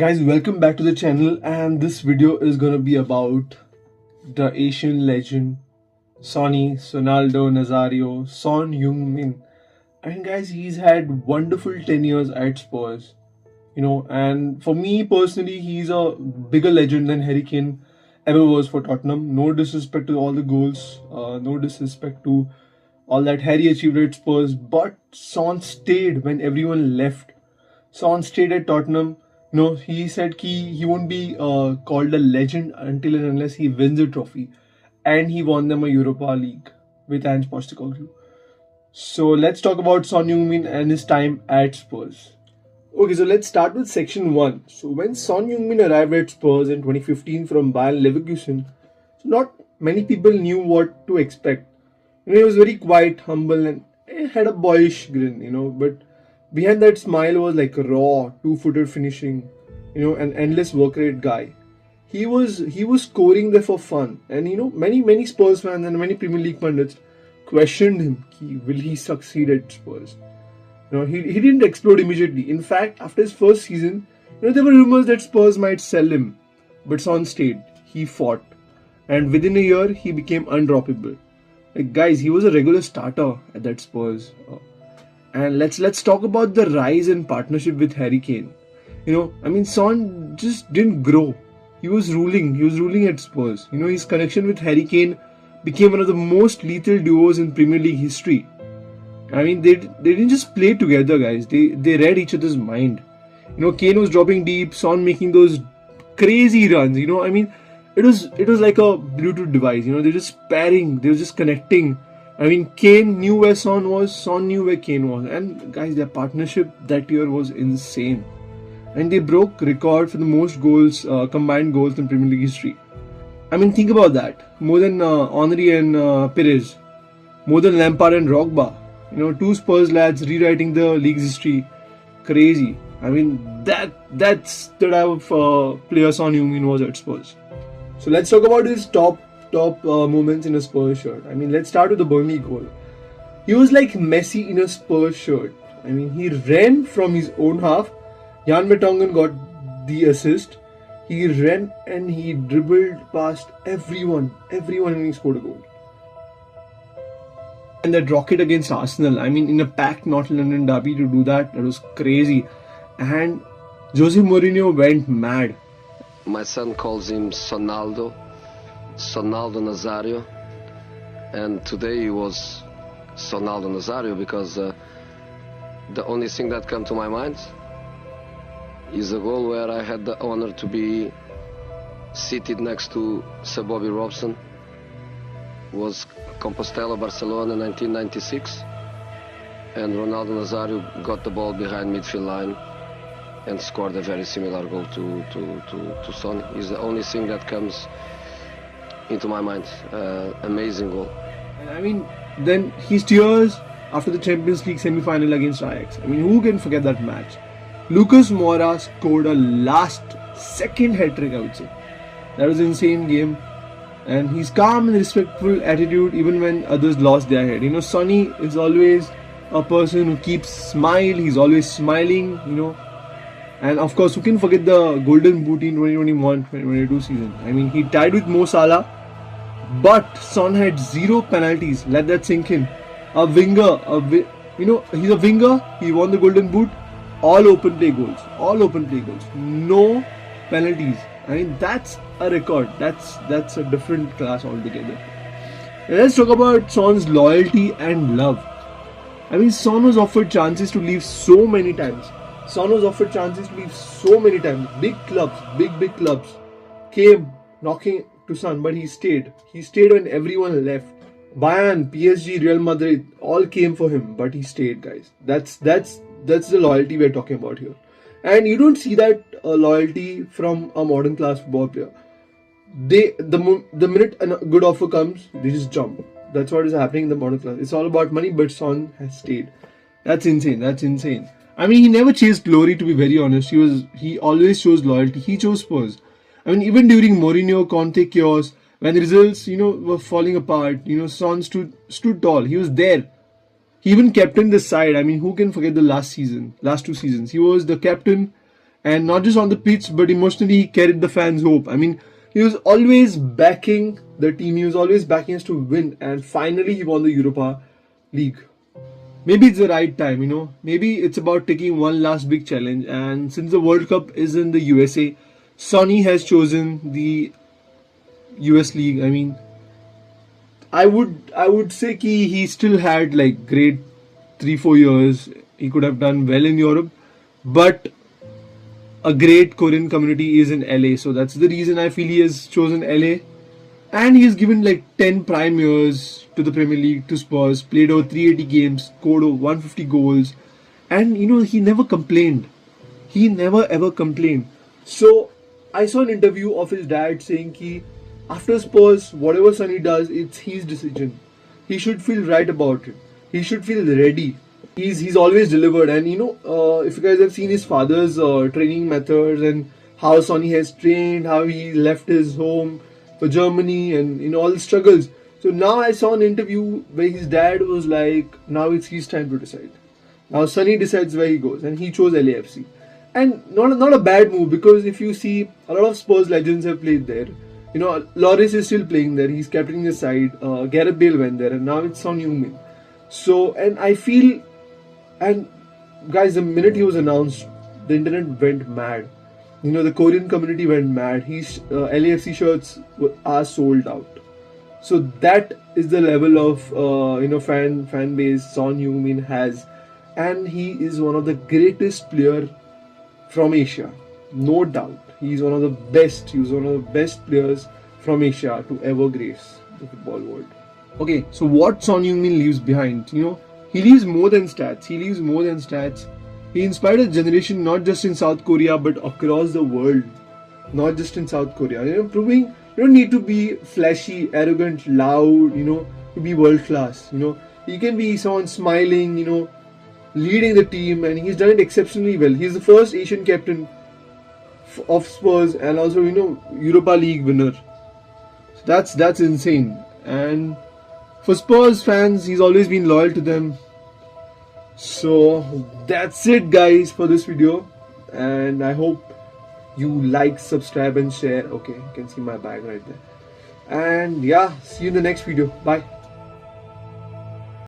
Guys, welcome back to the channel, and this video is gonna be about the Asian legend Sonny Sonaldo Nazario Son Heung-min. And guys, he's had wonderful 10 years at Spurs. And for me personally, he's a bigger legend than Harry Kane ever was for Tottenham. No disrespect to all the goals, no disrespect to all that Harry achieved at Spurs, but Son stayed when everyone left. Son stayed at Tottenham. He said he won't be called a legend until and unless he wins a trophy, and he won them a Europa League with Ange Postecoglou. So let's talk about Son Heung-min and his time at Spurs. Okay, so let's start with section 1. So when Son Heung-min arrived at Spurs in 2015 from Bayer Leverkusen, so not many people knew what to expect. He was very quiet, humble, and had a boyish grin, but behind that smile was like a raw, two-footed finishing, an endless work rate guy. He was scoring there for fun, and many Spurs fans and many Premier League pundits questioned him. Will he succeed at Spurs? He didn't explode immediately. In fact, after his first season, there were rumors that Spurs might sell him, but Son stayed. He fought, and within a year, he became undroppable. Like guys, he was a regular starter at that Spurs. And let's talk about the rise in partnership with Harry Kane. Son just didn't grow. He was ruling at Spurs. His connection with Harry Kane became one of the most lethal duos in Premier League history. They didn't just play together, guys. They read each other's mind. Kane was dropping deep, Son making those crazy runs. It was like a Bluetooth device. They're just pairing, they were just connecting. Kane knew where Son was, Son knew where Kane was. And guys, their partnership that year was insane. And they broke record for the most goals, combined goals in Premier League history. Think about that. More than Henry and Perez. More than Lampard and Drogba. Two Spurs lads rewriting the league's history. Crazy. That's the type of player Son Heung-min was at Spurs. So let's talk about his top moments in a Spurs shirt. Let's start with the Burnley goal. He was like Messi in a Spurs shirt. He ran from his own half. Jan Vertonghen got the assist. He ran and he dribbled past everyone and he scored a goal. And that rocket against Arsenal, in a packed North London derby to do that was crazy. And Jose Mourinho went mad. My son calls him Sonaldo Nazario, and today he was Sonaldo Nazario because the only thing that came to my mind is a goal where I had the honor to be seated next to Sir Bobby Robson. Was Compostela, Barcelona, 1996, and Ronaldo Nazario got the ball behind midfield line and scored a very similar goal to Son. Is the only thing that comes into my mind. Amazing goal. And then his tears after the Champions League semi-final against Ajax. Who can forget that match? Lucas Moura scored a last-second hat-trick, I would say. That was an insane game. And his calm and respectful attitude even when others lost their head. Sonny is always a person who keeps smile. He's always smiling, And of course, who can forget the Golden Boot in 2021-2022 season? He tied with Mo Salah, but Son had 0 penalties. Let that sink in. A winger, he's a winger. He won the Golden Boot. All open play goals. No penalties. That's a record. That's a different class altogether. Let's talk about Son's loyalty and love. Son was offered chances to leave so many times. Big clubs came knocking to Son, but he stayed. He stayed when everyone left. Bayern, PSG, Real Madrid all came for him, but he stayed, guys. That's the loyalty we're talking about here. And you don't see that loyalty from a modern class football player. The minute a good offer comes, they just jump. That's what is happening in the modern class. It's all about money, but Son has stayed. That's insane. He never chased glory, to be very honest. He always chose loyalty. He chose Spurs. Even during Mourinho, Conte chaos, when the results, were falling apart, Son stood tall. He was there. He even captained the side. Who can forget the last 2 seasons? He was the captain And not just on the pitch, but emotionally he carried the fans' hope. I mean, he was always backing the team. He was always backing us to win. And finally he won the Europa League. Maybe it's the right time, Maybe it's about taking one last big challenge. And since the World Cup is in the USA, Sonny has chosen the US League. I mean, I would say he still had like great 3-4 years. He could have done well in Europe, but a great Korean community is in LA, so that's the reason I feel he has chosen LA. And he's given like 10 prime years to the Premier League, to Spurs, played over 380 games, scored over 150 goals, and he never complained. He never ever complained. So I saw an interview of his dad saying he, after Spurs, whatever Sonny does, it's his decision. He should feel right about it. He should feel ready. He's always delivered, and if you guys have seen his father's training methods and how Sonny has trained, how he left his home for Germany, and all the struggles. So now I saw an interview where his dad was like, now it's his time to decide. Now Sonny decides where he goes, and he chose LAFC. And not a bad move, because if you see, a lot of Spurs legends have played there. Loris is still playing there. He's captaining the side. Gareth Bale went there, and now it's Son Heung-min. So, and I feel, and guys, the minute he was announced, the internet went mad. The Korean community went mad. LAFC shirts are sold out. So that is the level of fan base Son Heung-min has, and he is one of the greatest player from Asia, no doubt. He's one of the best. He was one of the best players from Asia to ever grace the football world. Okay, so what Son Heung-min leaves behind? He leaves more than stats. He inspired a generation not just in South Korea but across the world. Not just in South Korea. Proving you don't need to be flashy, arrogant, loud, to be world class. You can be someone smiling, leading the team, and he's done it exceptionally well. He's the first Asian captain of Spurs, and also Europa League winner. So that's insane. And for Spurs fans, he's always been loyal to them. So that's it, guys, for this video, and I hope you like, subscribe, and share. Okay, you can see my bag right there. And yeah, see you in the next video. Bye.